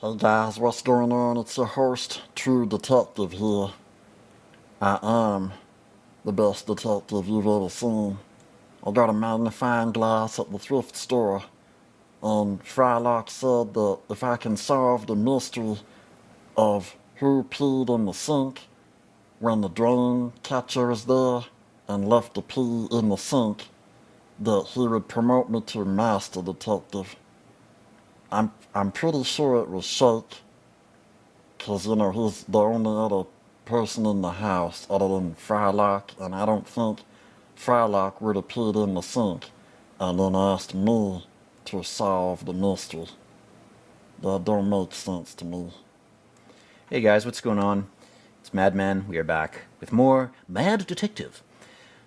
Hey guys, what's going on? It's your host, True Detective here. I am the best detective you've ever seen. I got a magnifying glass at the thrift store, and Frylock said that if I can solve the mystery of who peed in the sink when the drain catcher is there and left the pee in the sink, that he would promote me to master detective. I'm pretty sure it was Shake, 'cause he's the only other person in the house other than Frylock, and I don't think Frylock would have peed in the sink and then asked me to solve the mystery. That don't make sense to me. Hey guys, what's going on? It's Madman. We are back with more Mad Detective.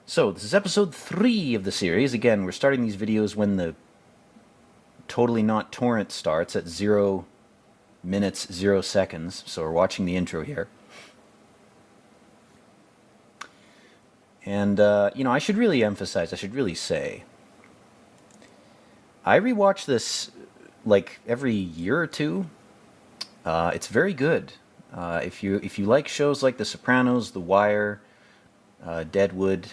So, this is episode 3 of the series. Again, we're starting these videos when the totally not torrent starts at 0 minutes, 0 seconds. So, we're watching the intro here. And, I should really emphasize, I should really say, I rewatch this like every year or two. It's very good. If you like shows like The Sopranos, The Wire, Deadwood,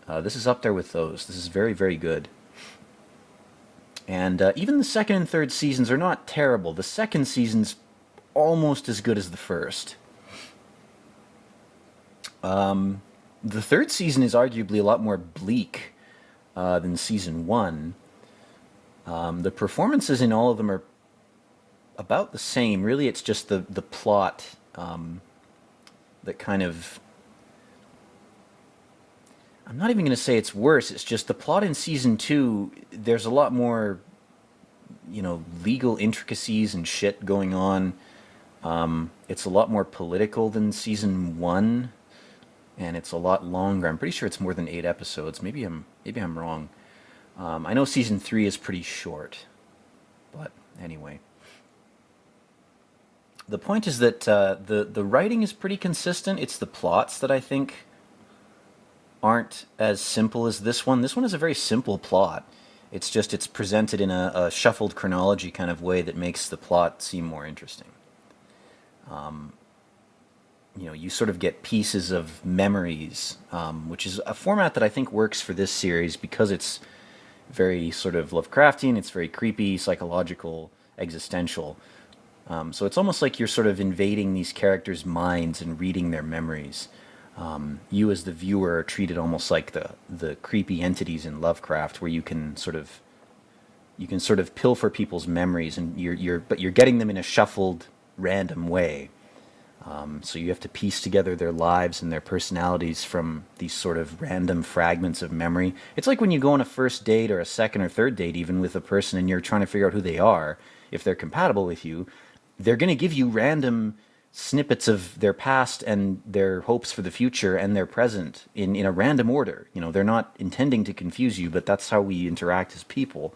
this is up there with those. This is very, very good. And even the second and third seasons are not terrible. The second season's almost as good as the first. The third season is arguably a lot more bleak than season one. The performances in all of them are about the same. Really, it's just the plot that kind of... I'm not even going to say it's worse. It's just the plot in season 2, there's a lot more, legal intricacies and shit going on. It's a lot more political than season 1, and it's a lot longer. I'm pretty sure it's more than 8 episodes. Maybe I'm wrong. I know season 3 is pretty short, but anyway. The point is that the writing is pretty consistent. It's the plots that I think aren't as simple as this one. This one has a very simple plot. It's presented in a shuffled chronology kind of way that makes the plot seem more interesting. You sort of get pieces of memories, which is a format that I think works for this series because it's very sort of Lovecraftian, it's very creepy, psychological, existential. So it's almost like you're sort of invading these characters' minds and reading their memories. You as the viewer are treated almost like the creepy entities in Lovecraft, where you can sort of pilfer people's memories, and you're getting them in a shuffled, random way. So you have to piece together their lives and their personalities from these sort of random fragments of memory. It's like when you go on a first date or a second or third date even with a person and you're trying to figure out who they are, if they're compatible with you, they're going to give you random snippets of their past and their hopes for the future and their present in a random order. They're not intending to confuse you, but that's how we interact as people.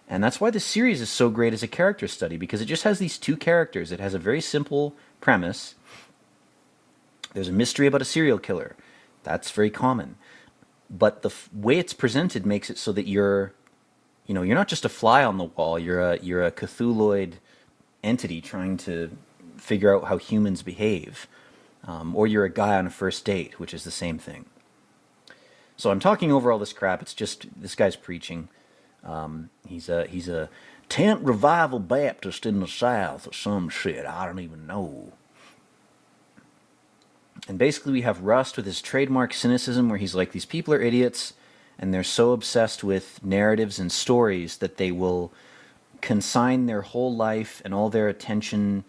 And that's why this series is so great as a character study, because it just has these two characters. It has a very simple premise. There's a mystery about a serial killer. That's very common. But the way it's presented makes it so that you're not just a fly on the wall. You're a Cthulhuoid entity trying to figure out how humans behave. Or you're a guy on a first date, which is the same thing. So I'm talking over all this crap. It's just this guy's preaching. He's a tent revival Baptist in the South or some shit. I don't even know. And basically we have Rust with his trademark cynicism, where he's like, these people are idiots, and they're so obsessed with narratives and stories that they will consign their whole life and all their attention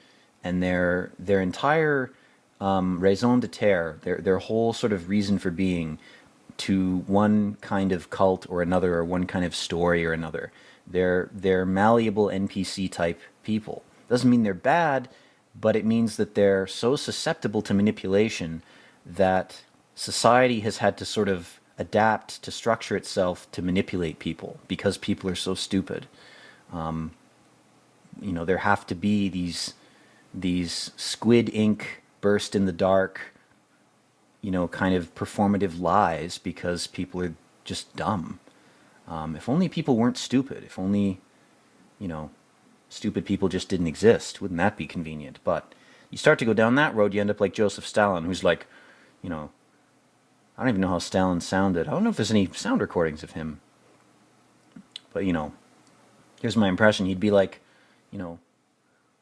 and their entire raison d'etre, their whole sort of reason for being, to one kind of cult or another, or one kind of story or another. They're malleable NPC type people. Doesn't mean they're bad, but it means that they're so susceptible to manipulation that society has had to sort of adapt to structure itself to manipulate people because people are so stupid. There have to be these squid ink burst in the dark, kind of performative lies because people are just dumb. If only people weren't stupid. If only, stupid people just didn't exist. Wouldn't that be convenient? But you start to go down that road, you end up like Joseph Stalin, who's like, you know, I don't even know how Stalin sounded. I don't know if there's any sound recordings of him. But, here's my impression. He'd be like,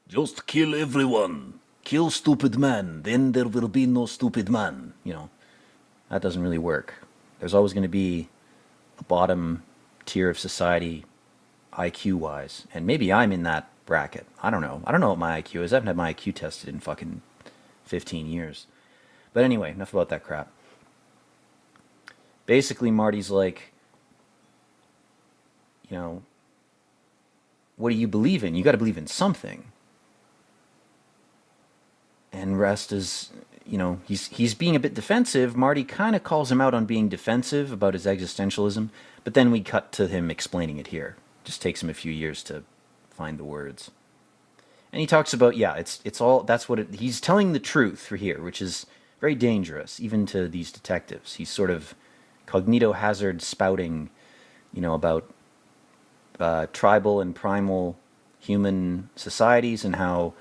just kill everyone. Kill stupid man. Then there will be no stupid man. That doesn't really work. There's always going to be a bottom tier of society IQ-wise. And maybe I'm in that bracket. I don't know. I don't know what my IQ is. I haven't had my IQ tested in fucking 15 years. But anyway, enough about that crap. Basically, Marty's like, what do you believe in? You got to believe in something. And Rust is, he's being a bit defensive. Marty kind of calls him out on being defensive about his existentialism, but then we cut to him explaining it here. Just takes him a few years to find the words. And he talks about, it's all, he's telling the truth for here, which is very dangerous, even to these detectives. He's sort of cognito hazard spouting, about tribal and primal human societies and how,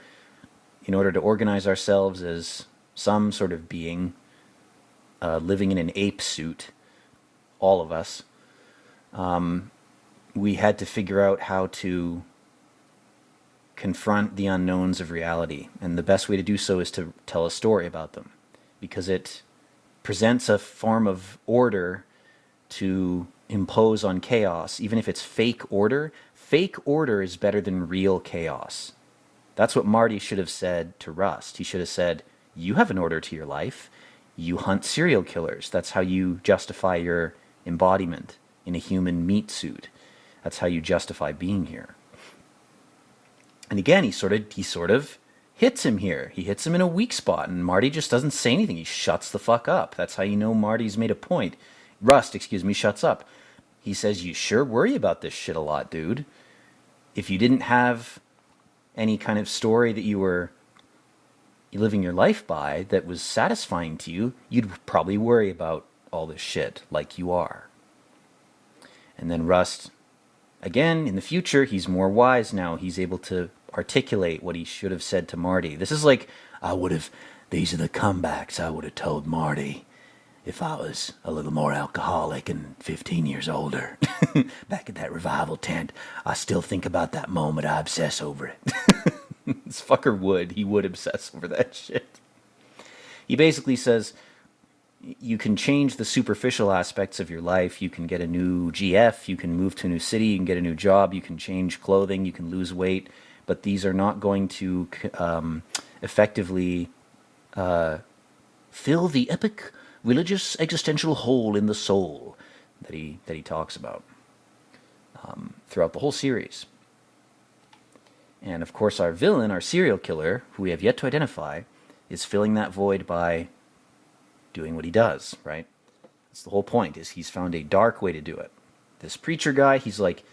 in order to organize ourselves as some sort of being living in an ape suit, all of us, we had to figure out how to confront the unknowns of reality. And the best way to do so is to tell a story about them, because it presents a form of order to impose on chaos. Even if it's fake order is better than real chaos. That's what Marty should have said to Rust. He should have said, you have an order to your life. You hunt serial killers. That's how you justify your embodiment in a human meat suit. That's how you justify being here. And again, he sort of hits him here. He hits him in a weak spot, and Marty just doesn't say anything. He shuts the fuck up. That's how you know Marty's made a point. Rust, shuts up. He says, you sure worry about this shit a lot, dude. If you didn't have any kind of story that you were living your life by that was satisfying to you, you'd probably worry about all this shit like you are. And then Rust, again, in the future, he's more wise now. He's able to articulate what he should have said to Marty. This is like, these are the comebacks I would have told Marty if I was a little more alcoholic and 15 years older. Back at that revival tent, I still think about that moment. I obsess over it. This fucker would. He would obsess over that shit. He basically says, you can change the superficial aspects of your life. You can get a new GF. You can move to a new city. You can get a new job. You can change clothing. You can lose weight. But these are not going to effectively fill the epic religious existential hole in the soul that he talks about throughout the whole series. And of course our villain, our serial killer, who we have yet to identify, is filling that void by doing what he does, right? That's the whole point, is he's found a dark way to do it. This preacher guy, he's like,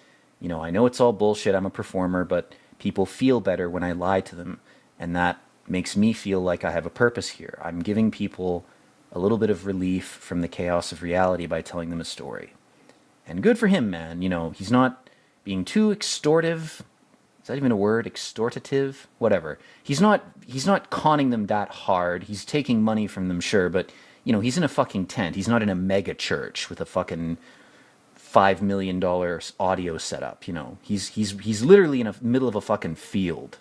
I know it's all bullshit, I'm a performer, but people feel better when I lie to them, and that makes me feel like I have a purpose here. I'm giving people a little bit of relief from the chaos of reality by telling them a story. And good for him, man. He's not being too extortive. Is that even a word? Extortative? Whatever. He's not conning them that hard. He's taking money from them, sure, but, he's in a fucking tent. He's not in a mega church with a fucking $5 million audio setup, He's literally in the middle of a fucking field,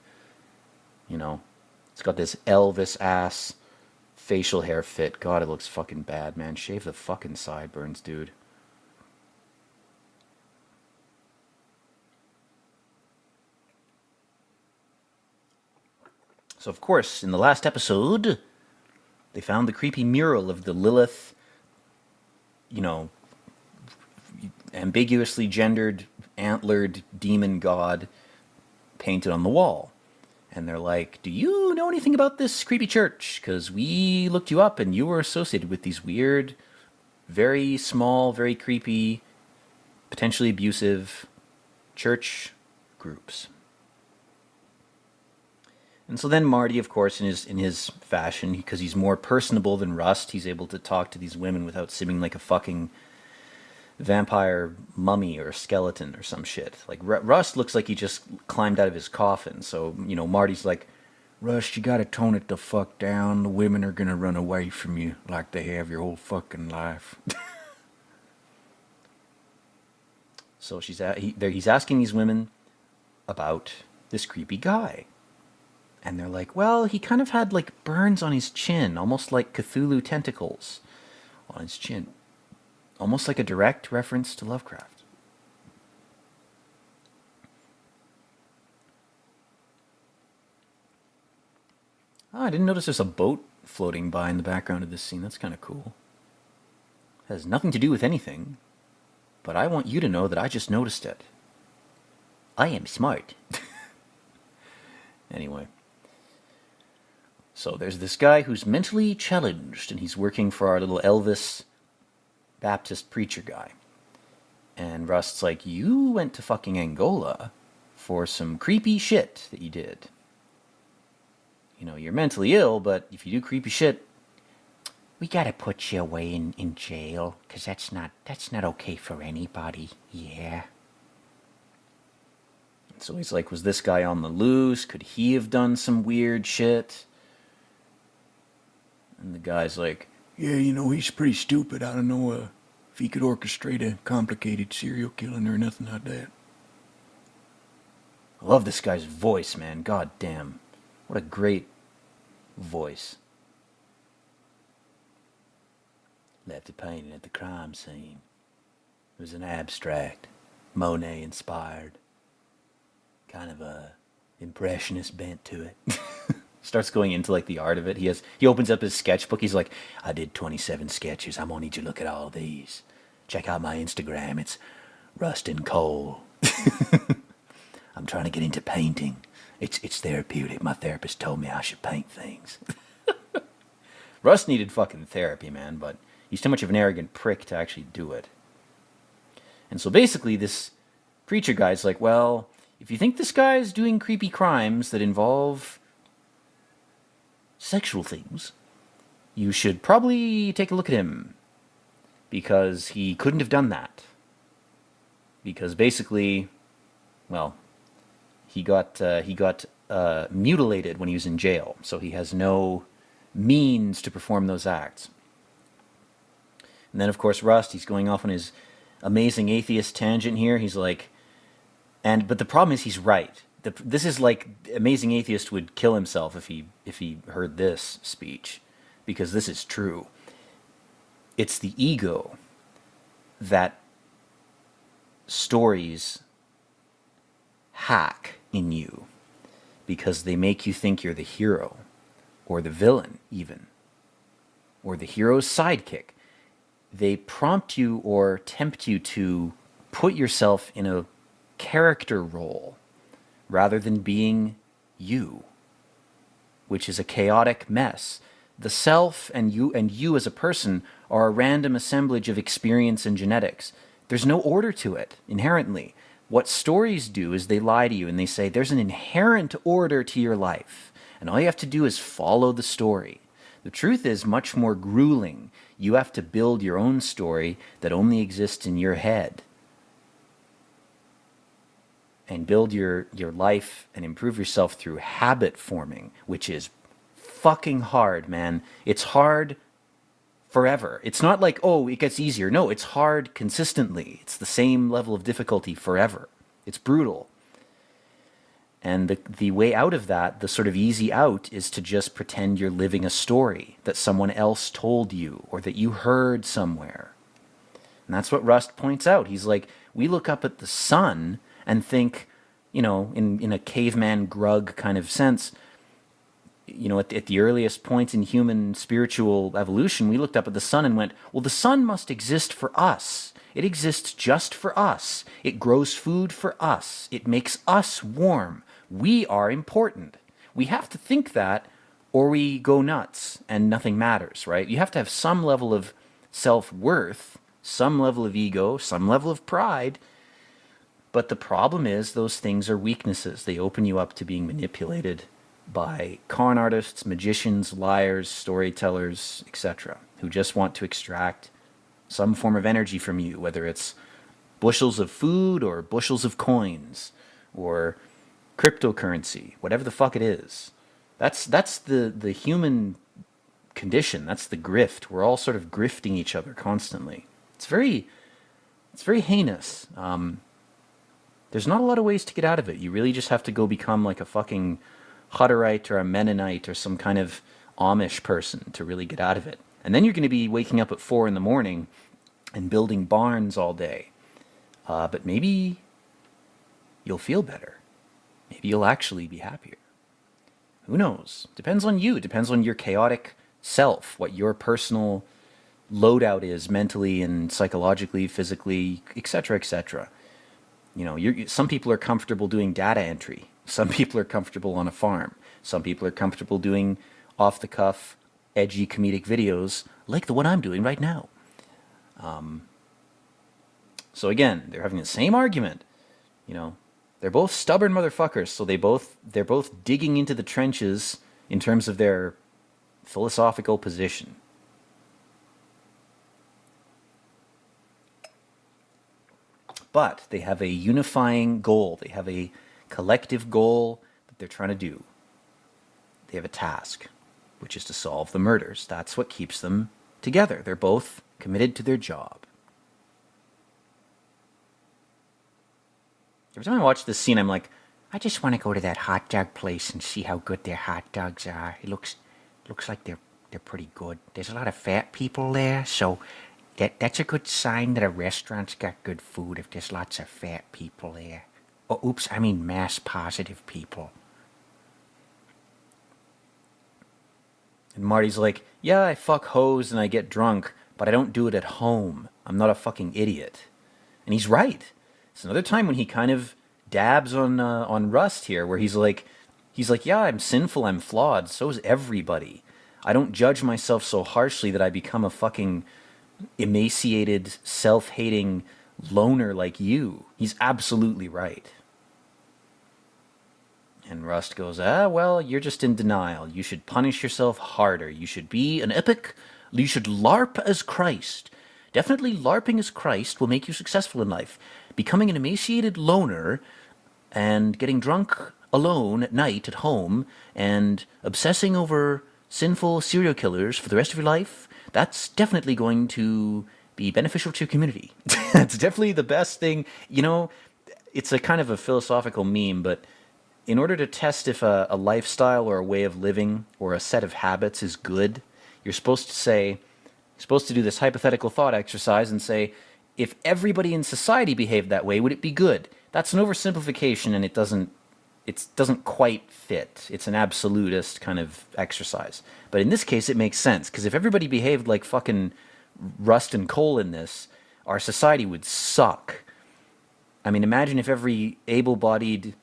It's got this Elvis-ass facial hair fit. God, it looks fucking bad, man. Shave the fucking sideburns, dude. So, of course, in the last episode, they found the creepy mural of the Lilith, ambiguously gendered, antlered demon god painted on the wall. And they're like, do you know anything about this creepy church? Because we looked you up and you were associated with these weird, very small, very creepy, potentially abusive church groups. And so then Marty, of course, in his fashion, because he's more personable than Rust, he's able to talk to these women without seeming like a fucking vampire mummy or skeleton or some shit. Like Rust looks like he just climbed out of his coffin. So, Marty's like, Rust, you gotta tone it the fuck down. The women are gonna run away from you like they have your whole fucking life. So he's asking these women about this creepy guy. And they're like, well, he kind of had like burns on his chin, almost like Cthulhu tentacles on his chin. Almost like a direct reference to Lovecraft. Oh, I didn't notice there's a boat floating by in the background of this scene. That's kind of cool. It has nothing to do with anything, but I want you to know that I just noticed it. I am smart. Anyway. So there's this guy who's mentally challenged, and he's working for our little Elvis Baptist preacher guy. And Rust's like, you went to fucking Angola for some creepy shit that you did. You're mentally ill, but if you do creepy shit, we gotta put you away in jail, because that's not okay for anybody. Yeah. And so he's like, was this guy on the loose? Could he have done some weird shit? And the guy's like, yeah, he's pretty stupid. I don't know if he could orchestrate a complicated serial killing or nothing like that. I love this guy's voice, man. God damn. What a great voice. Left it painted at the crime scene. It was an abstract, Monet-inspired, kind of a impressionist bent to it. Starts going into like the art of it. He opens up his sketchbook. He's like, I did 27 sketches. I'm gonna need you to look at all these. Check out my Instagram. It's Rust and Coal. I'm trying to get into painting. It's therapeutic. My therapist told me I should paint things. Rust needed fucking therapy, man, but he's too much of an arrogant prick to actually do it. And so basically this preacher guy's like, well, if you think this guy's doing creepy crimes that involve sexual things, you should probably take a look at him, because he couldn't have done that. Because basically, well, he got mutilated when he was in jail, so he has no means to perform those acts. And then, of course, Rust, he's going off on his amazing atheist tangent here. He's like, but the problem is he's right. This is like Amazing Atheist would kill himself if he heard this speech, because this is true. It's the ego that stories hack in you, because they make you think you're the hero, or the villain even, or the hero's sidekick. They prompt you or tempt you to put yourself in a character role rather than being you, which is a chaotic mess. The self and you as a person are a random assemblage of experience and genetics. There's no order to it, inherently. What stories do is they lie to you and they say there's an inherent order to your life, and all you have to do is follow the story. The truth is much more grueling. You have to build your own story that only exists in your head, and build your life and improve yourself through habit forming, which is fucking hard, man. It's hard forever. It's not like, oh, it gets easier. No, it's hard consistently. It's the same level of difficulty forever. It's brutal. And the way out of that, the sort of easy out, is to just pretend you're living a story that someone else told you or that you heard somewhere. And that's what Rust points out. He's like, we look up at the sun and think, in a caveman grug kind of sense, at the earliest point in human spiritual evolution, we looked up at the sun and went, well, the sun must exist for us. It exists just for us. It grows food for us. It makes us warm. We are important. We have to think that, or we go nuts and nothing matters, right? You have to have some level of self-worth, some level of ego, some level of pride. But the problem is those things are weaknesses. They open you up to being manipulated by con artists, magicians, liars, storytellers, etc., who just want to extract some form of energy from you, whether it's bushels of food or bushels of coins or cryptocurrency, whatever the fuck it is. That's the human condition. That's the grift. We're all sort of grifting each other constantly. It's very heinous. There's not a lot of ways to get out of it. You really just have to go become like a fucking Hutterite or a Mennonite or some kind of Amish person to really get out of it. And then you're going to be waking up at 4 in the morning and building barns all day. But maybe you'll feel better. Maybe you'll actually be happier. Who knows? Depends on you. Depends on your chaotic self, what your personal loadout is mentally and psychologically, physically, etc., etc. You know, some people are comfortable doing data entry. Some people are comfortable on a farm. Some people are comfortable doing off-the-cuff, edgy comedic videos like the one I'm doing right now. So again, they're having the same argument. You know, they're both stubborn motherfuckers, so they're both digging into the trenches in terms of their philosophical position. But they have a unifying goal. They have a collective goal that they're trying to do. They have a task, which is to solve the murders. That's what keeps them together. They're both committed to their job. Every time I watch this scene, I'm like, I just want to go to that hot dog place and see how good their hot dogs are. It looks like they're pretty good. There's a lot of fat people there, so that's a good sign that a restaurant's got good food if there's lots of fat people there. Oh, oops, I mean mass positive people. And Marty's like, yeah, I fuck hoes and I get drunk, but I don't do it at home. I'm not a fucking idiot. And he's right. It's another time when he kind of dabs on Rust here, where he's like, yeah, I'm sinful, I'm flawed, so is everybody. I don't judge myself so harshly that I become a fucking emaciated, self-hating loner like you. He's absolutely right. And Rust goes, well, you're just in denial. You should punish yourself harder. You should be an epic. You should LARP as Christ. Definitely LARPing as Christ will make you successful in life. Becoming an emaciated loner and getting drunk alone at night at home and obsessing over sinful serial killers for the rest of your life, that's definitely going to be beneficial to your community. That's definitely the best thing. You know, it's a kind of a philosophical meme, but in order to test if a lifestyle or a way of living or a set of habits is good, you're supposed to do this hypothetical thought exercise and say, if everybody in society behaved that way, would it be good? That's an oversimplification, and it doesn't quite fit. It's an absolutist kind of exercise. But in this case, it makes sense, because if everybody behaved like fucking Rust and Coal in this, our society would suck. I mean, imagine if every able-bodied,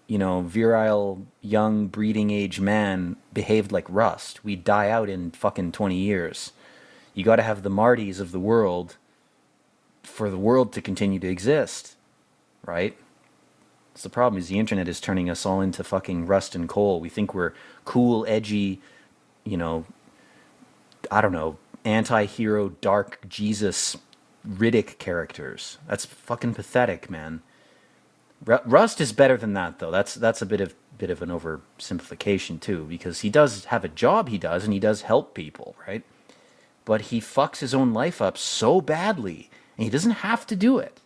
virile, young, breeding-age man behaved like Rust. We'd die out in fucking 20 years. You gotta have the Martys of the world for the world to continue to exist, right? That's the problem, is the internet is turning us all into fucking Rust and Coal. We think we're cool, edgy, anti-hero, dark Jesus, Riddick characters. That's fucking pathetic, man. Rust is better than that, though. That's a bit of an oversimplification too, because he does have a job, and he does help people, right? But he fucks his own life up so badly, and he doesn't have to do it.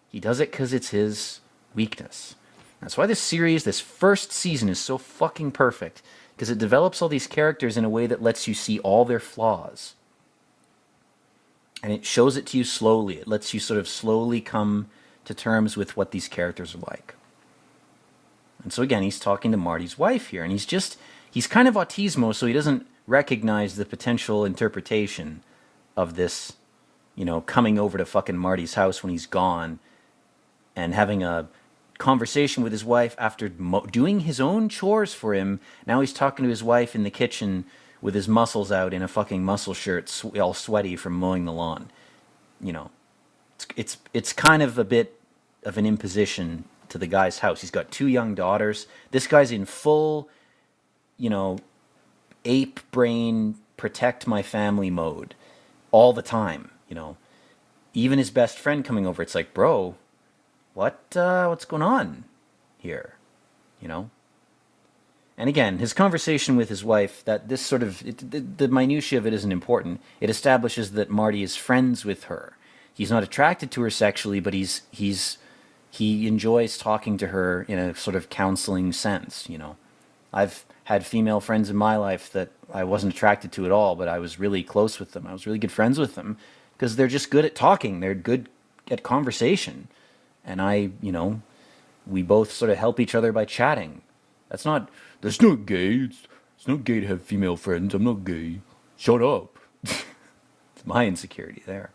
He does it because it's his weakness. That's why this first season is so fucking perfect, because it develops all these characters in a way that lets you see all their flaws. And it shows it to you slowly. It lets you sort of slowly come to terms with what these characters are like. And so again, he's talking to Marty's wife here, and he's kind of autismo, so he doesn't recognize the potential interpretation of this, coming over to fucking Marty's house when he's gone and having a conversation with his wife after doing his own chores for him. Now he's talking to his wife in the kitchen with his muscles out in a fucking muscle shirt, all sweaty from mowing the lawn. It's kind of a bit of an imposition to the guy's house. He's got 2 young daughters. This guy's in full, ape brain, protect my family mode all the time. even his best friend coming over, it's like, bro, what's going on here? You know? And again, his conversation with his wife, that this sort of, the minutiae of it isn't important. It establishes that Marty is friends with her. He's not attracted to her sexually, but he enjoys talking to her in a sort of counseling sense, you know. I've had female friends in my life that I wasn't attracted to at all, but I was really close with them. I was really good friends with them because they're just good at talking. They're good at conversation. And we both sort of help each other by chatting. That's not gay. It's not gay to have female friends. I'm not gay. Shut up. It's my insecurity there.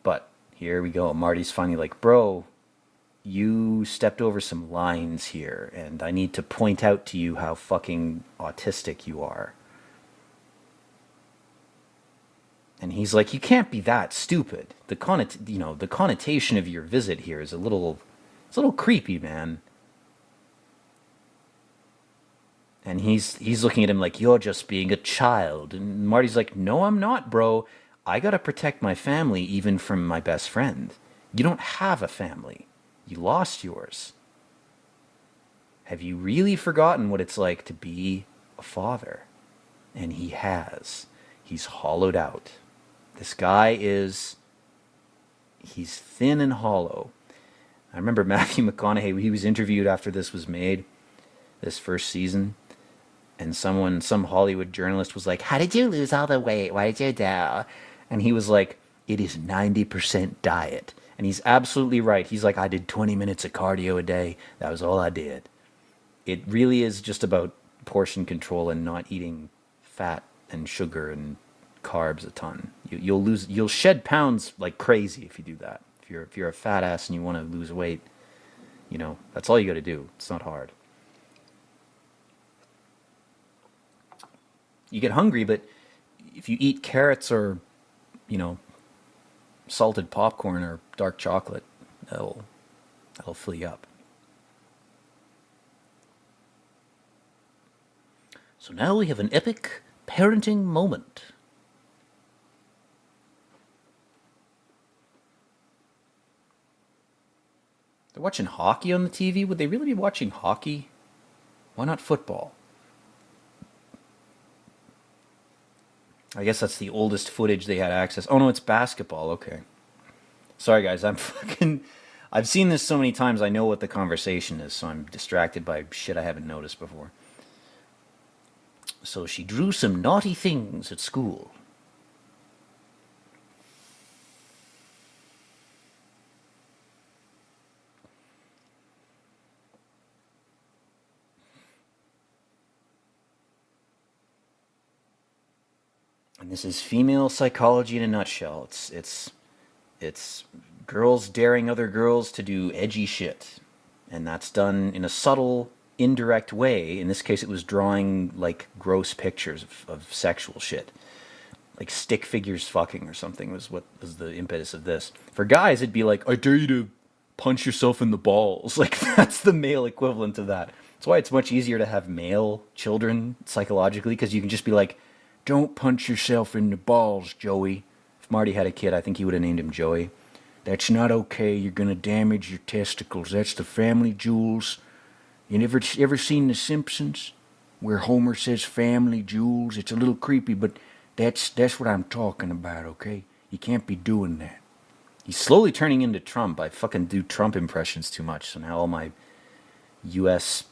But here we go. Marty's finally like, bro, you stepped over some lines here, and I need to point out to you how fucking autistic you are. And he's like, you can't be that stupid. The connotation of your visit here is it's a little creepy, man. And he's looking at him like, you're just being a child. And Marty's like, no, I'm not, bro. I gotta protect my family even from my best friend. You don't have a family. You lost yours. Have you really forgotten what it's like to be a father? And he has. He's hollowed out. This guy he's thin and hollow. I remember Matthew McConaughey, he was interviewed after this was made, this first season. And some Hollywood journalist was like, how did you lose all the weight? Why did you do? And he was like, it is 90% diet. And he's absolutely right. He's like, I did 20 minutes of cardio a day. That was all I did. It really is just about portion control and not eating fat and sugar and carbs a ton. You'll shed pounds like crazy if you do that. If you're a fat ass and you want to lose weight, that's all you got to do. It's not hard. You get hungry, but if you eat carrots or, salted popcorn or dark chocolate, that'll fill you up. So now we have an epic parenting moment. They're watching hockey on the TV. Would they really be watching hockey? Why not football? I guess that's the oldest footage they had access. Oh no, it's basketball. Okay. Sorry guys, I've seen this so many times I know what the conversation is, so I'm distracted by shit I haven't noticed before. So she drew some naughty things at school. And this is female psychology in a nutshell. It's girls daring other girls to do edgy shit. And that's done in a subtle, indirect way. In this case, it was drawing, like, gross pictures of sexual shit. Like stick figures fucking or something was what was the impetus of this. For guys, it'd be like, I dare you to punch yourself in the balls. Like, that's the male equivalent of that. That's why it's much easier to have male children psychologically, because you can just be like, don't punch yourself in the balls, Joey. If Marty had a kid, I think he would have named him Joey. That's not okay. You're going to damage your testicles. That's the family jewels. You ever seen The Simpsons? Where Homer says family jewels? It's a little creepy, but that's what I'm talking about, okay? You can't be doing that. He's slowly turning into Trump. I fucking do Trump impressions too much, so now all my U.S.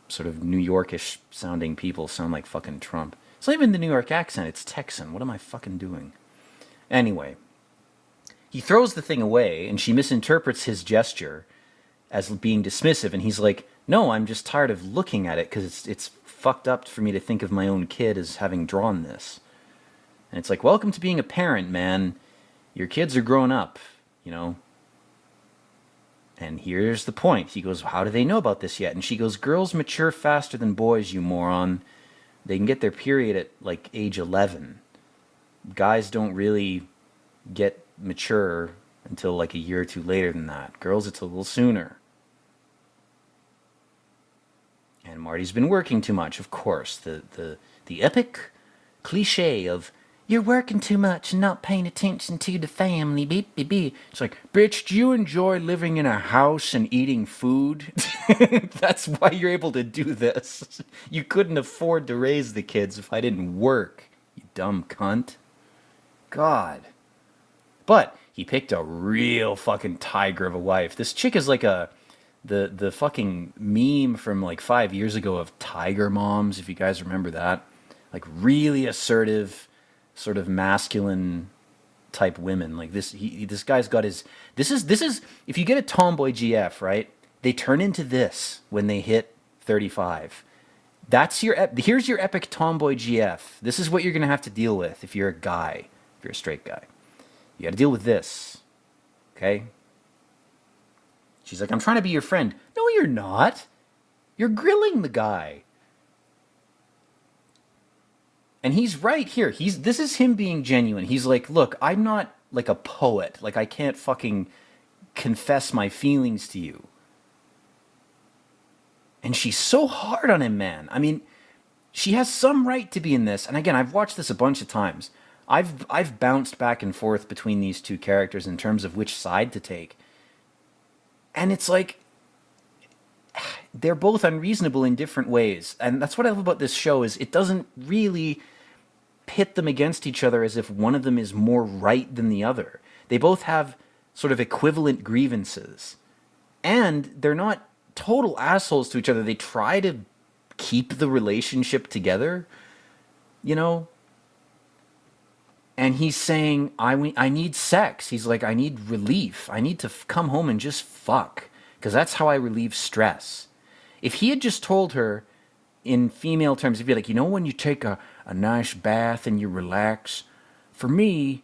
sort of New Yorkish sounding people sound like fucking Trump. It's not even the New York accent, it's Texan. What am I fucking doing? Anyway, he throws the thing away, and she misinterprets his gesture as being dismissive, and he's like, no, I'm just tired of looking at it, because it's fucked up for me to think of my own kid as having drawn this. And it's like, welcome to being a parent, man. Your kids are grown up, And here's the point. He goes, how do they know about this yet? And she goes, girls mature faster than boys, you moron. They can get their period at, like, age 11. Guys don't really get mature until, like, a year or two later than that. Girls, it's a little sooner. And Marty's been working too much, of course. The epic cliche of you're working too much and not paying attention to the family. Beep, beep, beep. It's like, bitch, do you enjoy living in a house and eating food? That's why you're able to do this. You couldn't afford to raise the kids if I didn't work, you dumb cunt. God. But he picked a real fucking tiger of a wife. This chick is like the fucking meme from like 5 years ago of tiger moms, if you guys remember that. Like really assertive, sort of masculine type women. Like this guy's got his this is if you get a tomboy GF, right? They turn into this when they hit 35. That's your here's your epic tomboy GF. This is what you're going to have to deal with if you're a guy, if you're a straight guy. You got to deal with this. Okay? She's like, "I'm trying to be your friend." No, you're not. You're grilling the guy. And he's right here. This is him being genuine. He's like, "Look, I'm not like a poet. Like I can't fucking confess my feelings to you." And she's so hard on him, man. I mean, she has some right to be in this. And again, I've watched this a bunch of times. I've bounced back and forth between these two characters in terms of which side to take. And it's like they're both unreasonable in different ways. And that's what I love about this show is it doesn't really pit them against each other as if one of them is more right than the other. They both have sort of equivalent grievances. And they're not total assholes to each other. They try to keep the relationship together, you know? And he's saying, I need sex. He's like, I need relief. I need to come home and just fuck. Because that's how I relieve stress. If he had just told her in female terms, he'd be like, you know when you take a nice bath and you relax? For me,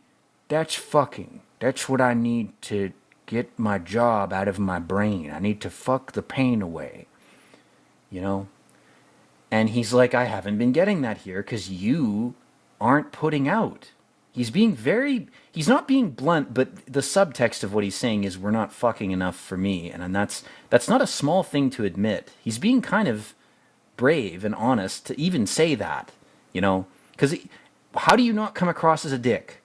that's fucking. That's what I need to get my job out of my brain. I need to fuck the pain away. You know? And he's like, I haven't been getting that here because you aren't putting out. He's not being blunt, but the subtext of what he's saying is we're not fucking enough for me. And that's not a small thing to admit. He's being kind of brave and honest to even say that, you know? Because how do you not come across as a dick?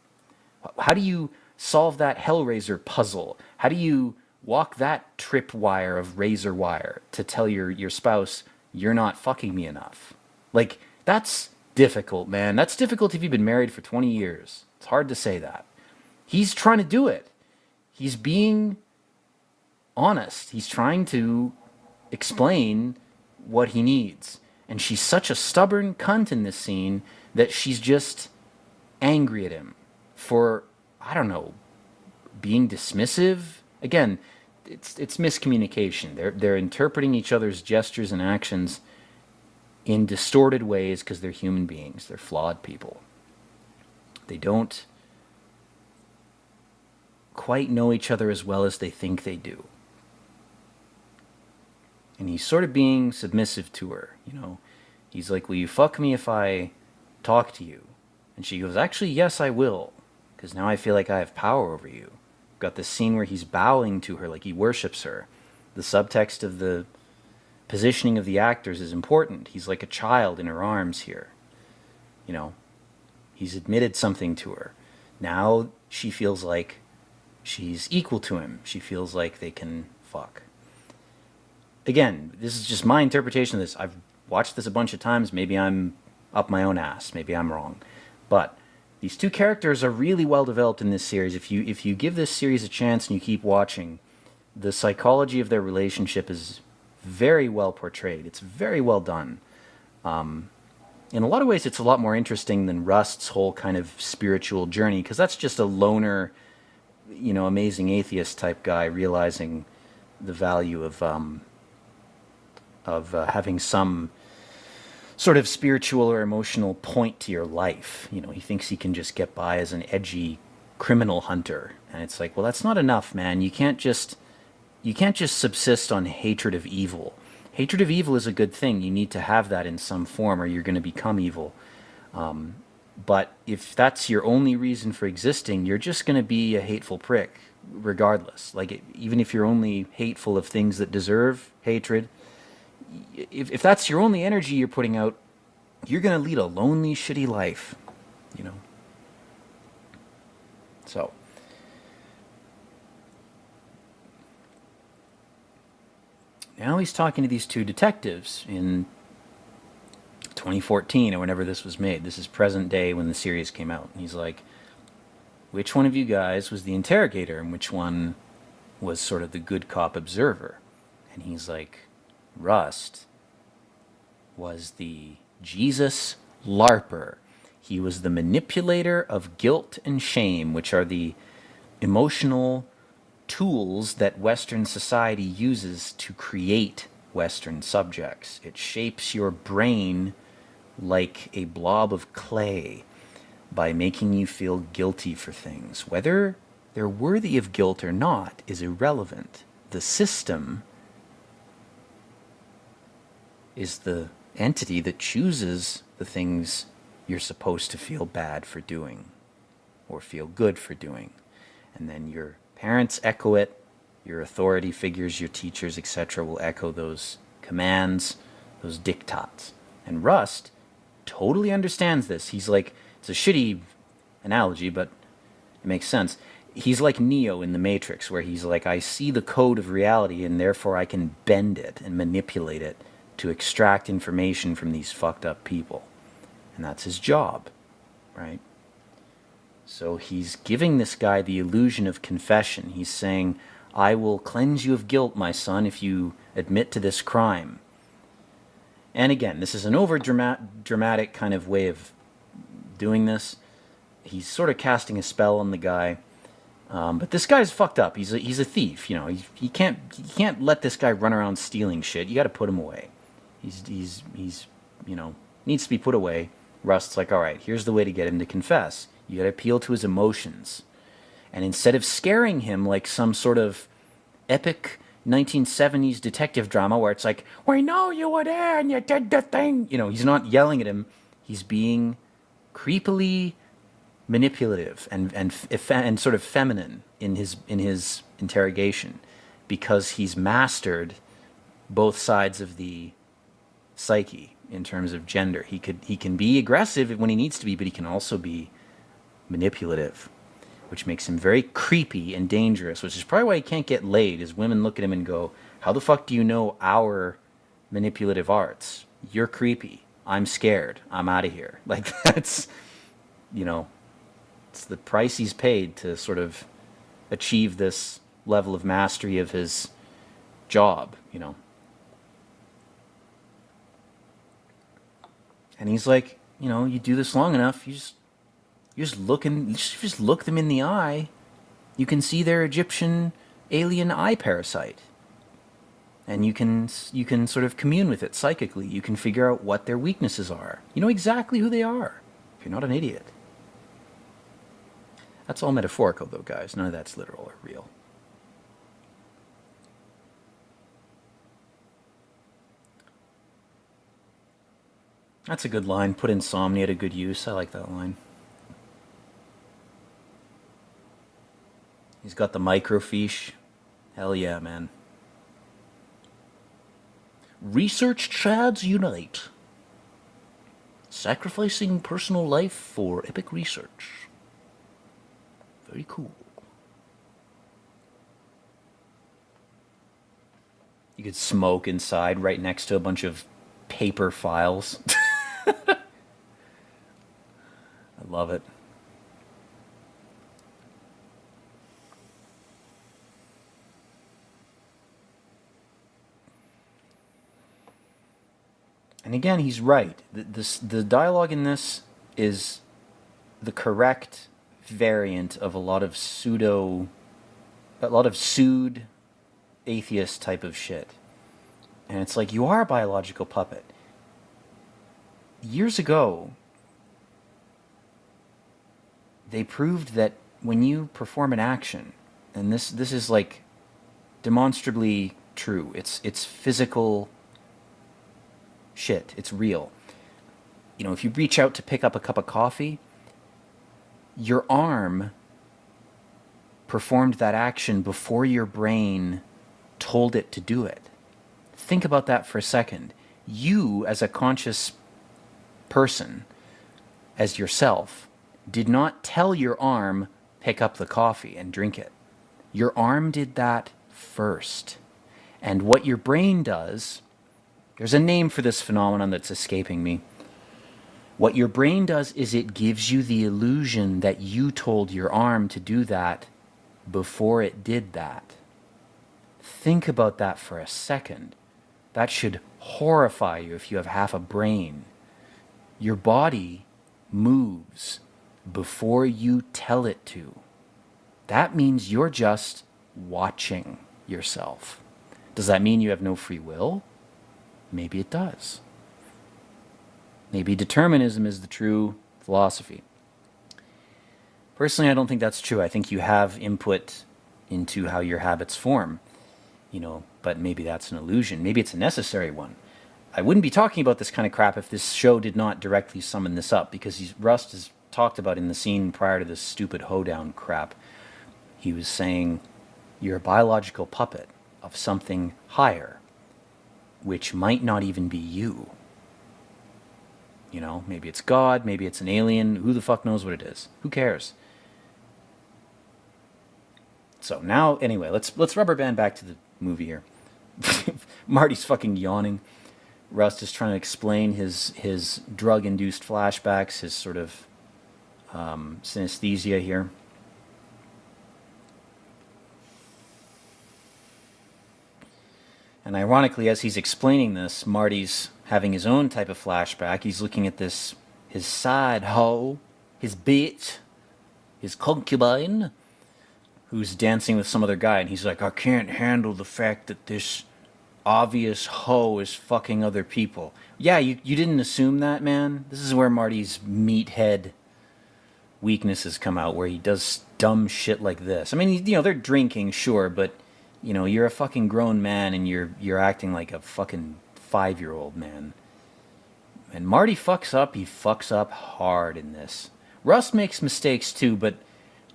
How do you solve that Hellraiser puzzle? How do you walk that tripwire of razor wire to tell your spouse you're not fucking me enough? Like, that's difficult, man. That's difficult if you've been married for 20 years. It's hard to say that. He's trying to do it. He's being honest. He's trying to explain what he needs. And she's such a stubborn cunt in this scene that she's just angry at him for, I don't know, being dismissive. Again, it's miscommunication. They're interpreting each other's gestures and actions in distorted ways because they're human beings. They're flawed people. They don't quite know each other as well as they think they do. And he's sort of being submissive to her, you know. He's like, will you fuck me if I talk to you? And she goes, actually, yes, I will. Because now I feel like I have power over you. Got this scene where he's bowing to her like he worships her. The subtext of the positioning of the actors is important. He's like a child in her arms here. You know, he's admitted something to her. Now she feels like she's equal to him. She feels like they can fuck. Again, this is just my interpretation of this. I've watched this a bunch of times. Maybe I'm up my own ass. Maybe I'm wrong. But these two characters are really well developed in this series. If you give this series a chance and you keep watching, the psychology of their relationship is very well portrayed. It's very well done. In a lot of ways, it's a lot more interesting than Rust's whole kind of spiritual journey, because that's just a loner, you know, amazing atheist type guy realizing the value of having some sort of spiritual or emotional point to your life. You know, he thinks he can just get by as an edgy criminal hunter, and it's like, well, that's not enough, man. You can't just subsist on hatred of evil. Hatred of evil is a good thing. You need to have that in some form or you're going to become evil. But if that's your only reason for existing, you're just going to be a hateful prick regardless. Like, even if you're only hateful of things that deserve hatred, if that's your only energy you're putting out, you're going to lead a lonely, shitty life, you know. So now he's talking to these two detectives in 2014 or whenever this was made. This is present day when the series came out. And he's like, which one of you guys was the interrogator and which one was sort of the good cop observer? And he's like, Rust was the Jesus LARPer. He was the manipulator of guilt and shame, which are the emotional tools that Western society uses to create Western subjects. It shapes your brain like a blob of clay by making you feel guilty for things. Whether they're worthy of guilt or not is irrelevant. The system is the entity that chooses the things you're supposed to feel bad for doing or feel good for doing. And then your parents echo it, your authority figures, your teachers, etc. will echo those commands, those diktats. And Rust totally understands this. He's like, it's a shitty analogy, but it makes sense. He's like Neo in the Matrix, where he's like, I see the code of reality and therefore I can bend it and manipulate it to extract information from these fucked up people. And that's his job, right? So he's giving this guy the illusion of confession. He's saying, I will cleanse you of guilt, my son, if you admit to this crime. And again, this is an over-dramatic kind of way of doing this. He's sort of casting a spell on the guy. But this guy's fucked up. He's a thief, you know. You can't let this guy run around stealing shit. You got to put him away. He's you know, needs to be put away. Rust's like, all right, here's the way to get him to confess. You got to appeal to his emotions. And instead of scaring him like some sort of epic 1970s detective drama where it's like, we know you were there and you did the thing. You know, he's not yelling at him. He's being creepily manipulative and sort of feminine in his interrogation, because he's mastered both sides of the psyche in terms of gender. He can be aggressive when he needs to be, but he can also be manipulative, which makes him very creepy and dangerous, which is probably why he can't get laid, is women look at him and go, how the fuck do you know our manipulative arts? You're creepy. I'm scared. I'm out of here. Like, that's, you know, it's the price he's paid to sort of achieve this level of mastery of his job, you know. And he's like, you know, you do this long enough, you just look them in the eye, you can see their Egyptian alien eye parasite. And you can sort of commune with it psychically. You can figure out what their weaknesses are. You know exactly who they are, if you're not an idiot. That's all metaphorical, though, guys. None of that's literal or real. That's a good line. Put insomnia to good use. I like that line. He's got the microfiche. Hell yeah, man. Research Chads unite. Sacrificing personal life for epic research. Very cool. You could smoke inside right next to a bunch of paper files. I love it. And again, he's right. The dialogue in this is the correct variant of a lot of pseudo atheist type of shit. And it's like, you are a biological puppet. Years ago, they proved that when you perform an action, and this is like demonstrably true, it's physical shit, it's real. You know, if you reach out to pick up a cup of coffee, your arm performed that action before your brain told it to do it. Think about that for a second. You, as a conscious person, as yourself, did not tell your arm, pick up the coffee and drink it. Your arm did that first. And what your brain does, there's a name for this phenomenon that's escaping me. What your brain does is it gives you the illusion that you told your arm to do that before it did that. Think about that for a second. That should horrify you if you have half a brain. Your body moves before you tell it to. That means you're just watching yourself. Does that mean you have no free will? Maybe it does. Maybe determinism is the true philosophy. Personally, I don't think that's true. I think you have input into how your habits form, but maybe that's an illusion. Maybe it's a necessary one. I wouldn't be talking about this kind of crap if this show did not directly summon this up, because Rust has talked about in the scene prior to this stupid hoedown crap. He was saying, you're a biological puppet of something higher, which might not even be you. Maybe it's God, maybe it's an alien, who the fuck knows what it is? Who cares? So now, anyway, let's rubber band back to the movie here. Marty's fucking yawning. Rust is trying to explain his drug-induced flashbacks, his sort of synesthesia here. And ironically, as he's explaining this, Marty's having his own type of flashback. He's looking at his side hoe, his bitch, his concubine, who's dancing with some other guy, and he's like, I can't handle the fact that this obvious hoe is fucking other people. Yeah, you didn't assume that, man? This is where Marty's meathead weaknesses come out, where he does dumb shit like this. I mean, they're drinking, sure, but, you're a fucking grown man, and you're acting like a fucking 5-year-old man. And Marty fucks up. He fucks up hard in this. Rust makes mistakes too, but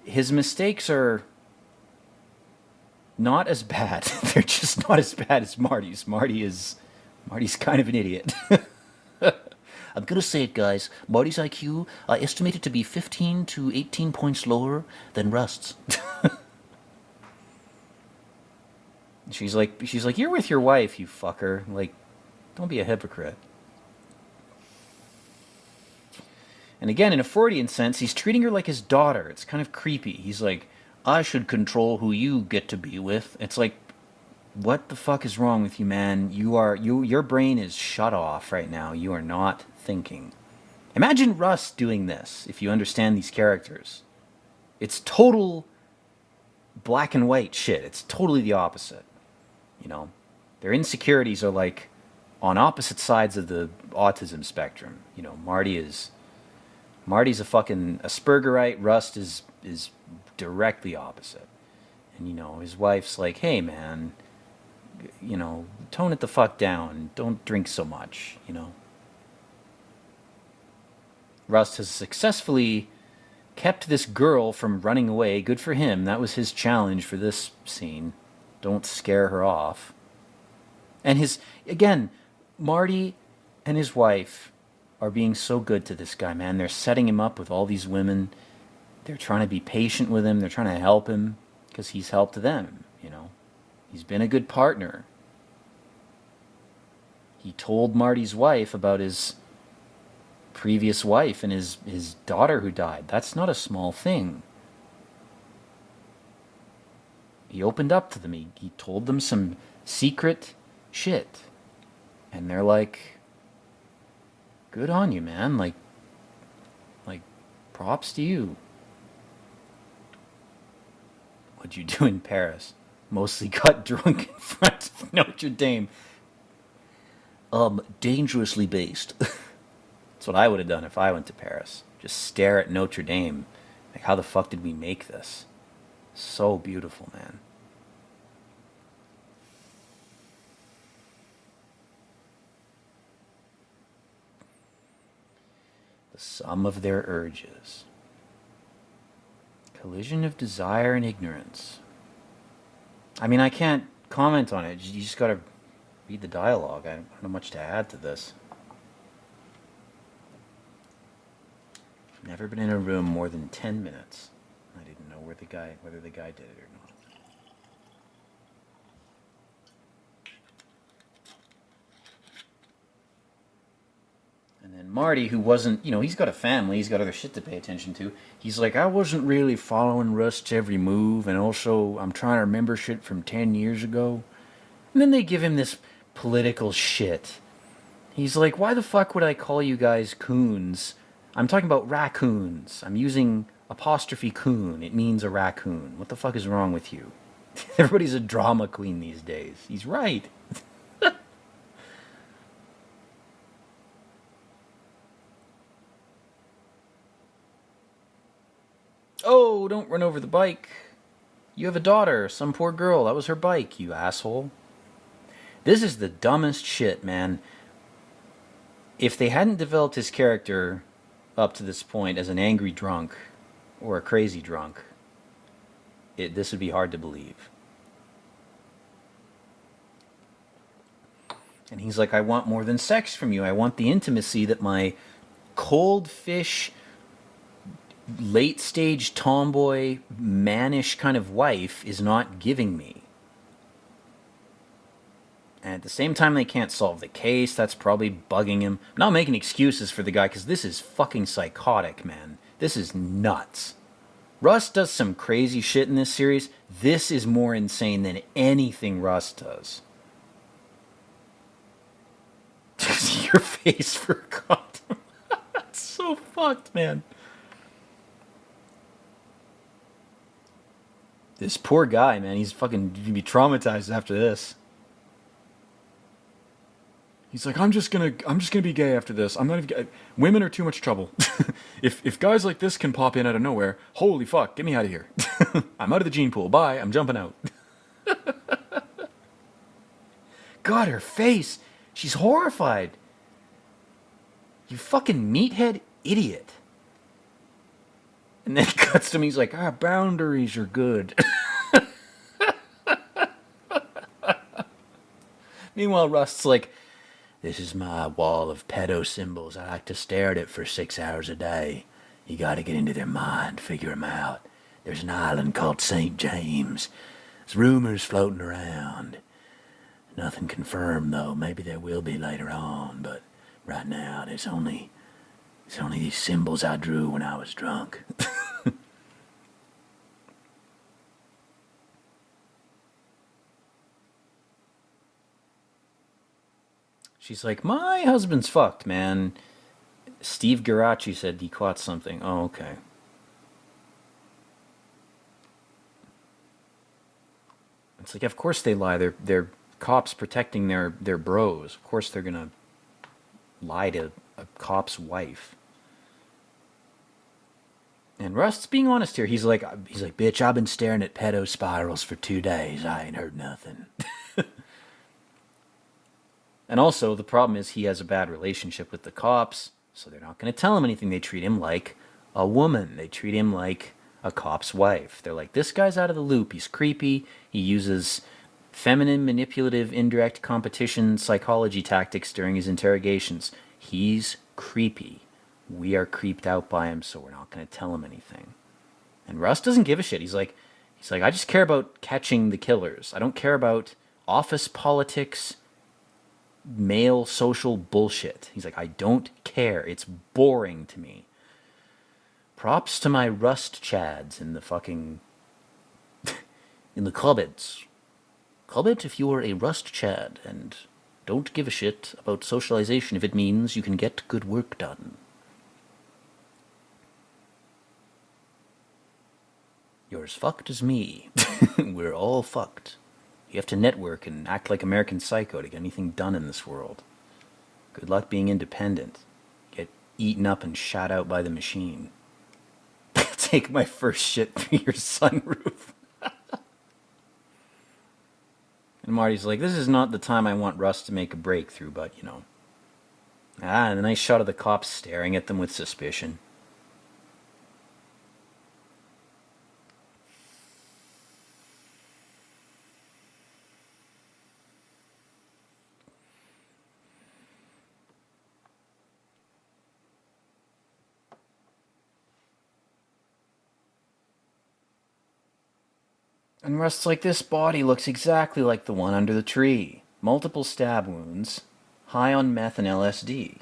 his mistakes are not as bad. They're just not as bad as Marty's. Marty's kind of an idiot. I'm gonna say it, guys. Marty's IQ, I estimate it to be 15 to 18 points lower than Rust's. She's like, you're with your wife, you fucker. Like, don't be a hypocrite. And again, in a Freudian sense, he's treating her like his daughter. It's kind of creepy. He's like, I should control who you get to be with. It's like, what the fuck is wrong with you, man? Your brain is shut off right now. You are not thinking. Imagine Russ doing this, if you understand these characters. It's total black and white shit. It's totally the opposite. Their insecurities are like on opposite sides of the autism spectrum. Marty's a fucking Aspergerite. Rust is directly opposite. And his wife's like, hey man, tone it the fuck down. Don't drink so much. Rust has successfully kept this girl from running away. Good for him. That was his challenge for this scene. Don't scare her off. And Marty and his wife are being so good to this guy, man. They're setting him up with all these women. They're trying to be patient with him. They're trying to help him because he's helped them, He's been a good partner. He told Marty's wife about his previous wife and his daughter who died. That's not a small thing. He opened up to them. He told them some secret shit. And they're like, good on you, man. Like props to you. What'd you do in Paris? Mostly got drunk in front of Notre Dame. Dangerously based. That's what I would have done if I went to Paris. Just stare at Notre Dame. Like, how the fuck did we make this? So beautiful, man. The sum of their urges. Collision of desire and ignorance. I mean, I can't comment on it. You just gotta read the dialogue. I don't have much to add to this. Never been in a room more than 10 minutes. I didn't know whether the guy did it or not. And then Marty, who wasn't, he's got a family, he's got other shit to pay attention to. He's like, I wasn't really following Rust's every move, and also I'm trying to remember shit from 10 years ago. And then they give him this political shit. He's like, why the fuck would I call you guys coons? I'm talking about raccoons. I'm using apostrophe coon. It means a raccoon. What the fuck is wrong with you? Everybody's a drama queen these days. He's right. Oh, don't run over the bike. You have a daughter, some poor girl. That was her bike, you asshole. This is the dumbest shit, man. If they hadn't developed his character up to this point as an angry drunk or a crazy drunk, this would be hard to believe. And he's like, I want more than sex from you. I want the intimacy that my cold fish, late stage tomboy, mannish kind of wife is not giving me. And at the same time, they can't solve the case. That's probably bugging him. I'm not making excuses for the guy, because this is fucking psychotic, man. This is nuts. Rust does some crazy shit in this series. This is more insane than anything Rust does. Your face for a condom. That's so fucked, man. This poor guy, man, he's fucking gonna be traumatized after this. He's like, I'm just gonna be gay after this. I'm not even. Women are too much trouble. if guys like this can pop in out of nowhere, holy fuck, get me out of here. I'm out of the gene pool. Bye. I'm jumping out. God, her face. She's horrified. You fucking meathead idiot. And then it cuts to me. He's like, boundaries are good. Meanwhile, Rust's like, this is my wall of pedo symbols. I like to stare at it for 6 hours a day. You gotta get into their mind, figure them out. There's an island called St. James. There's rumors floating around. Nothing confirmed, though. Maybe there will be later on, but right now there's only these symbols I drew when I was drunk. She's like, my husband's fucked, man. Steve Geraci said he caught something. Oh, okay. It's like, of course they lie. They're cops protecting their bros. Of course they're gonna lie to a cop's wife. And Rust's being honest here. He's like, bitch, I've been staring at pedo spirals for 2 days. I ain't heard nothing. And also, the problem is he has a bad relationship with the cops, so they're not going to tell him anything. They treat him like a woman. They treat him like a cop's wife. They're like, this guy's out of the loop. He's creepy. He uses feminine, manipulative, indirect competition psychology tactics during his interrogations. He's creepy. We are creeped out by him, so we're not going to tell him anything. And Rust doesn't give a shit. He's like, I just care about catching the killers. I don't care about office politics, male social bullshit. He's like, I don't care. It's boring to me. Props to my Rust chads in the fucking... in the comments. Comment if you are a Rust chad and don't give a shit about socialization if it means you can get good work done. You're as fucked as me. We're all fucked. You have to network and act like American Psycho to get anything done in this world. Good luck being independent. Get eaten up and shot out by the machine. Take my first shit through your sunroof. And Marty's like, this is not the time I want Russ to make a breakthrough, but, you know. And a nice shot of the cops staring at them with suspicion. And Rust's like, this body looks exactly like the one under the tree. Multiple stab wounds, high on meth and LSD.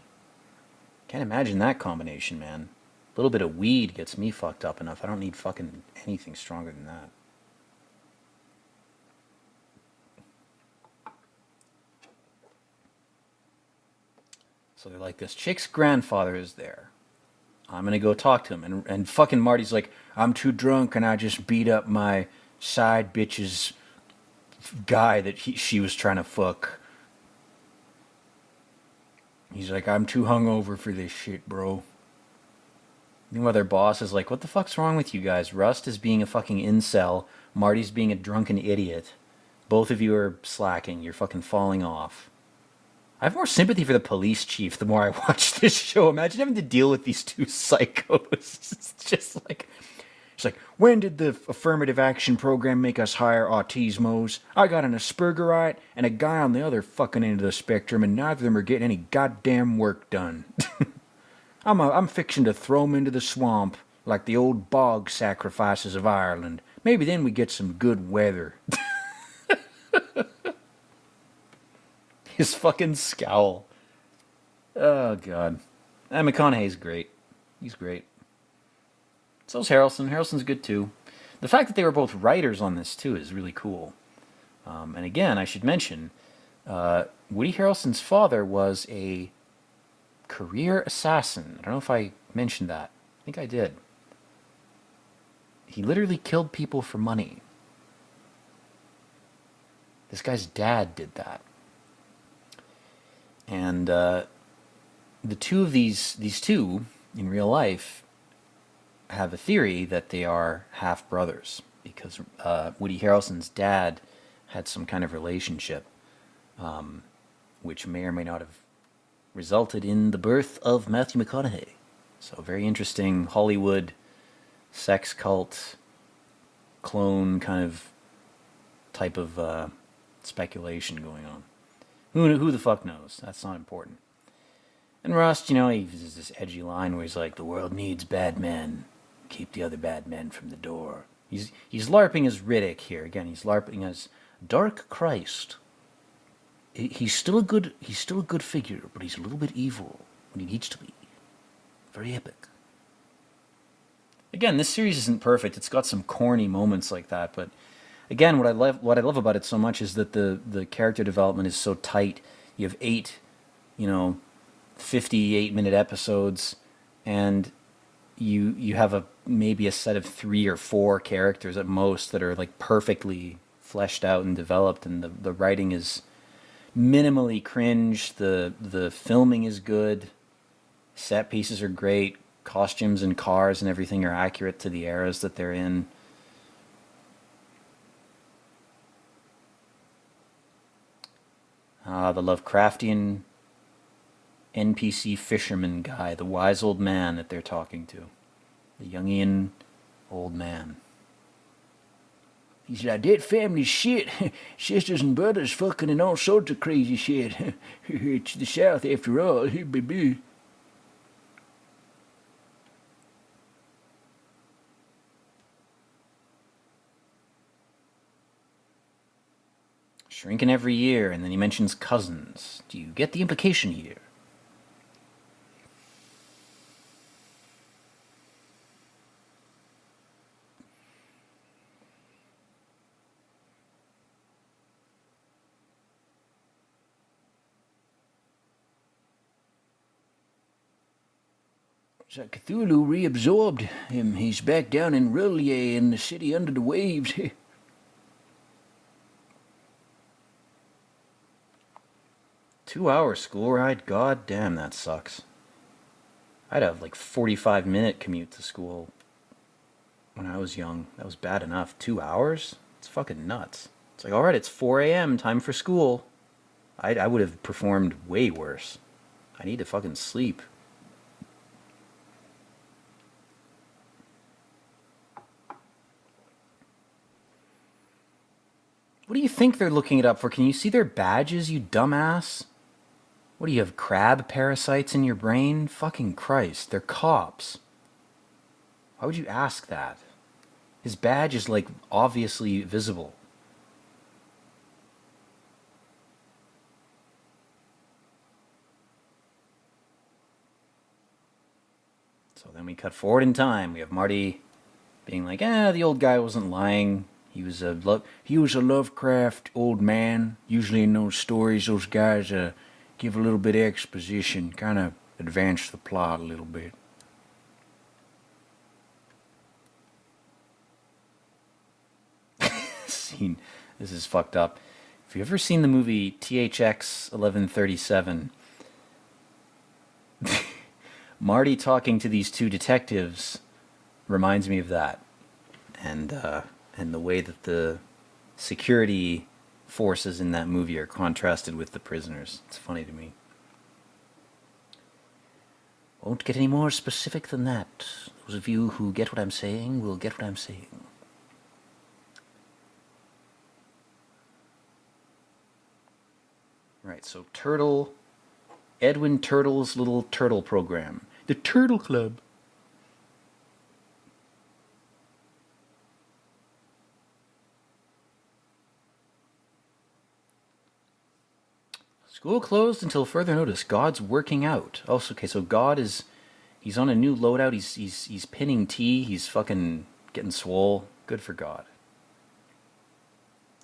Can't imagine that combination, man. A little bit of weed gets me fucked up enough. I don't need fucking anything stronger than that. So they're like, this chick's grandfather is there. I'm gonna go talk to him. And fucking Marty's like, I'm too drunk and I just beat up my side bitch's guy that she was trying to fuck. He's like, I'm too hungover for this shit, bro. Meanwhile, their boss is like, what the fuck's wrong with you guys? Rust is being a fucking incel. Marty's being a drunken idiot. Both of you are slacking. You're fucking falling off. I have more sympathy for the police chief the more I watch this show. Imagine having to deal with these two psychos. It's just like, it's like, when did the affirmative action program make us hire autismos? I got an Aspergerite and a guy on the other fucking end of the spectrum, and neither of them are getting any goddamn work done. I'm fixing to throw them into the swamp like the old bog sacrifices of Ireland. Maybe then we get some good weather. His fucking scowl. Oh, God. And McConaughey's great. He's great. So's Harrelson. Harrelson's good, too. The fact that they were both writers on this, too, is really cool. And again, I should mention, Woody Harrelson's father was a career assassin. I don't know if I mentioned that. I think I did. He literally killed people for money. This guy's dad did that. And the two of these two, in real life, have a theory that they are half-brothers. Because Woody Harrelson's dad had some kind of relationship, which may or may not have resulted in the birth of Matthew McConaughey. So very interesting Hollywood sex cult clone kind of type of speculation going on. Who the fuck knows? That's not important. And Rust, he uses this edgy line where he's like, the world needs bad men. Keep the other bad men from the door. He's LARPing as Riddick here. Again, he's LARPing as Dark Christ. He's still a good figure, but he's a little bit evil when he needs to be. Very epic. Again, this series isn't perfect. It's got some corny moments like that, but again, what I love about it so much is that the character development is so tight. You have 8, 58-minute episodes, and you have maybe a set of 3 or 4 characters at most that are like perfectly fleshed out and developed, and the writing is minimally cringe. The filming is good. Set pieces are great. Costumes and cars and everything are accurate to the eras that they're in. The Lovecraftian NPC fisherman guy, the wise old man that they're talking to. The Jungian old man. He's like, that family shit. Sisters and brothers fucking and all sorts of crazy shit. It's the South after all. Baby. Shrinking every year, and then he mentions cousins. Do you get the implication here? It's like Cthulhu reabsorbed him. He's back down in R'lyeh in the city under the waves. 2-hour school ride? God damn, that sucks. I'd have like 45-minute commute to school when I was young. That was bad enough. 2 hours? It's fucking nuts. It's like, alright, it's 4 a.m., time for school. I would have performed way worse. I need to fucking sleep. What do you think they're looking it up for? Can you see their badges, you dumbass? What do you have, crab parasites in your brain? Fucking Christ, they're cops. Why would you ask that? His badge is like obviously visible. So then we cut forward in time. We have Marty being like, the old guy wasn't lying. He was a Lovecraft old man. Usually in those stories, those guys give a little bit of exposition, kind of advance the plot a little bit. Scene. This is fucked up. If you've ever seen the movie THX 1137, Marty talking to these two detectives reminds me of that, and the way that the security forces in that movie are contrasted with the prisoners. It's funny to me. Won't get any more specific than that. Those of you who get what I'm saying will get what I'm saying. Right, so Edwin Turtle's little turtle program. The Turtle Club. School closed until further notice. God's working out. Oh, okay, so God is... He's on a new loadout. He's pinning T. He's fucking getting swole. Good for God.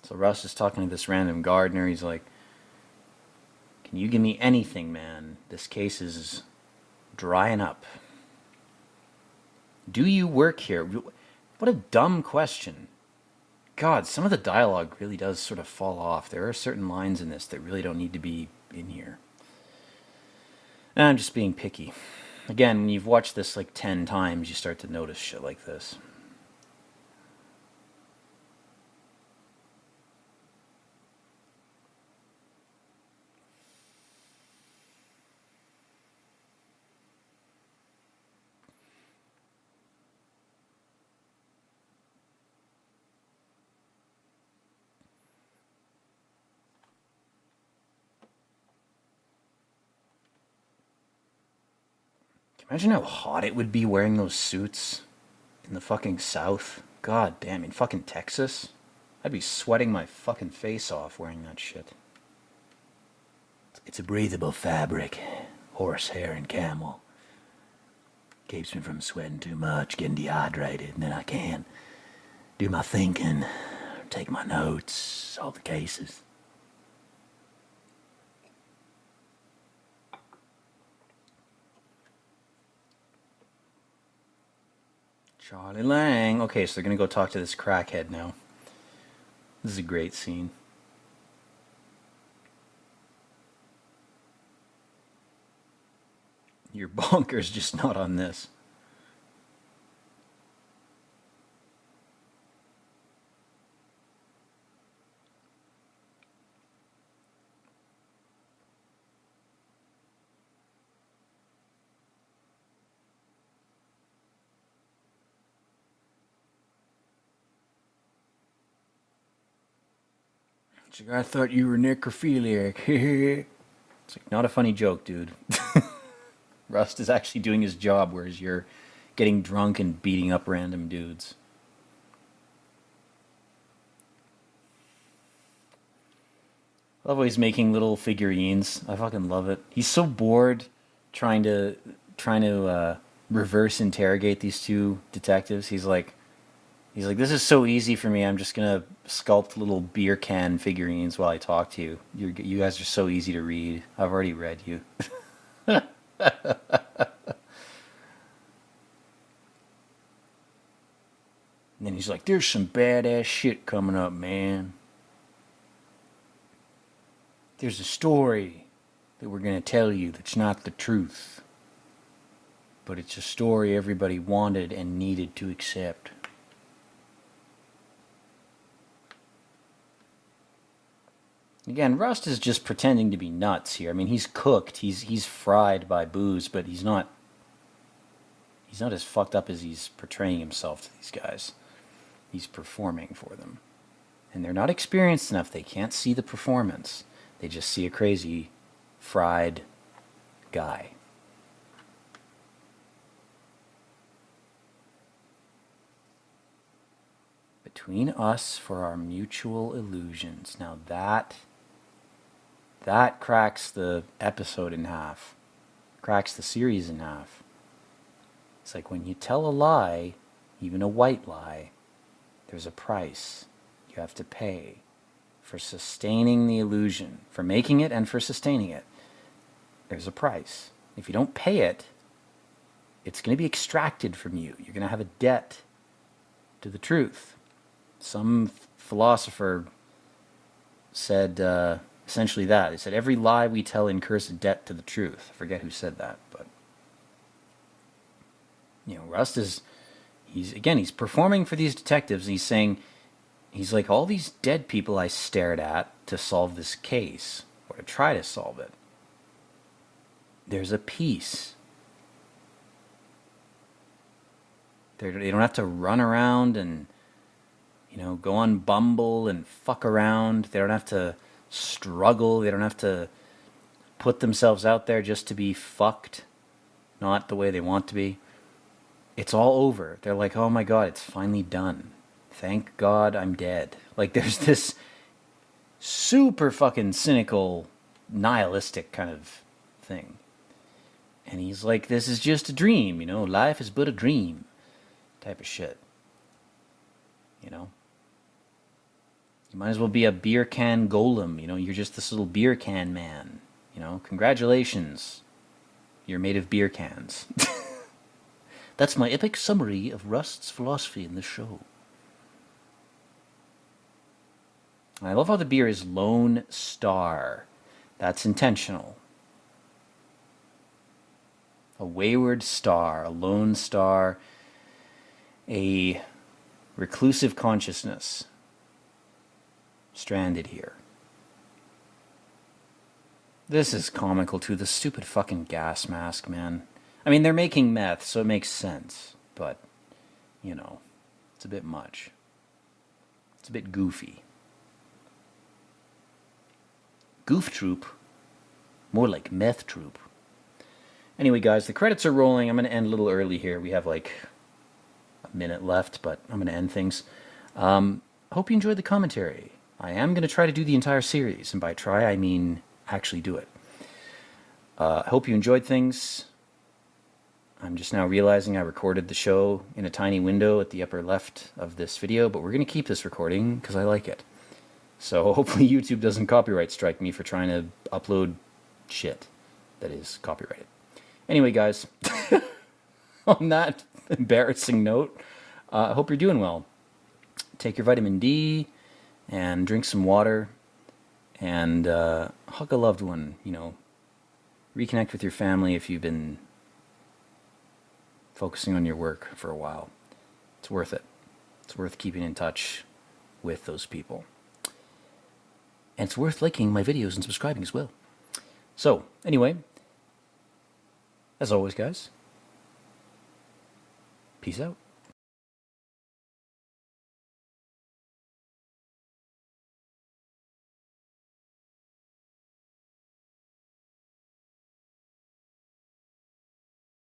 So Russ is talking to this random gardener. He's like, can you give me anything, man? This case is drying up. Do you work here? What a dumb question. God, some of the dialogue really does sort of fall off. There are certain lines in this that really don't need to be in here. I'm just being picky. Again, when you've watched this like 10 times, you start to notice shit like this. Imagine how hot it would be wearing those suits in the fucking South. God damn, in fucking Texas. I'd be sweating my fucking face off wearing that shit. It's a breathable fabric. Horsehair and camel. Keeps me from sweating too much, getting dehydrated, and then I can do my thinking, take my notes, solve the cases. Charlie Lang. Okay, so they're going to go talk to this crackhead now. This is a great scene. Your bonker's just not on this. It's like, I thought you were necrophiliac. It's like, not a funny joke, dude. Rust is actually doing his job, whereas you're getting drunk and beating up random dudes. I love how he's making little figurines. I fucking love it. He's so bored trying to reverse interrogate these two detectives. He's like, this is so easy for me. I'm just gonna sculpt little beer can figurines while I talk to you. You guys are so easy to read. I've already read you. And then he's like, there's some badass shit coming up, man. There's a story that we're going to tell you that's not the truth. But it's a story everybody wanted and needed to accept. Again, Rust is just pretending to be nuts here. I mean, he's cooked, he's fried by booze, but he's not as fucked up as he's portraying himself to these guys. He's performing for them. And they're not experienced enough. They can't see the performance. They just see a crazy, fried guy. between us for our mutual illusions. Now that cracks the episode in half, cracks the series in half. It's like when you tell a lie, even a white lie, there's a price you have to pay for sustaining the illusion, for making it and for sustaining it. There's a price. If you don't pay it, it's going to be extracted from you. You're going to have a debt to the truth. Some philosopher said essentially that. He said, every lie we tell incurs a debt to the truth. I forget who said that, but Rust is, he's performing for these detectives, and he's saying, he's like, all these dead people I stared at to solve this case, or to try to solve it, there's a peace. They don't have to run around and, go on Bumble and fuck around. They don't have to struggle. They don't have to put themselves out there just to be fucked, not the way they want to be. It's all over. They're like, oh my God, it's finally done. Thank God I'm dead. Like, there's this super fucking cynical, nihilistic kind of thing. And he's like, this is just a dream, life is but a dream type of shit. You might as well be a beer can golem, you're just this little beer can man. Congratulations. You're made of beer cans. That's my epic summary of Rust's philosophy in this show. I love how the beer is Lone Star. That's intentional. A wayward star, a lone star, a reclusive consciousness stranded here. This is comical too, the stupid fucking gas mask, man. I mean, they're making meth, so it makes sense, but, it's a bit much. It's a bit goofy. Goof troop. More like meth troop. Anyway, guys, the credits are rolling. I'm going to end a little early here. We have like a minute left, but I'm going to end things. Hope you enjoyed the commentary. I am going to try to do the entire series, and by try, I mean actually do it. I hope you enjoyed things. I'm just now realizing I recorded the show in a tiny window at the upper left of this video, but we're going to keep this recording because I like it. So hopefully YouTube doesn't copyright strike me for trying to upload shit that is copyrighted. Anyway, guys, on that embarrassing note, I hope you're doing well. Take your vitamin D and drink some water and hug a loved one, reconnect with your family if you've been focusing on your work for a while. It's worth it. It's worth keeping in touch with those people. And it's worth liking my videos and subscribing as well. So, anyway, as always, guys, peace out.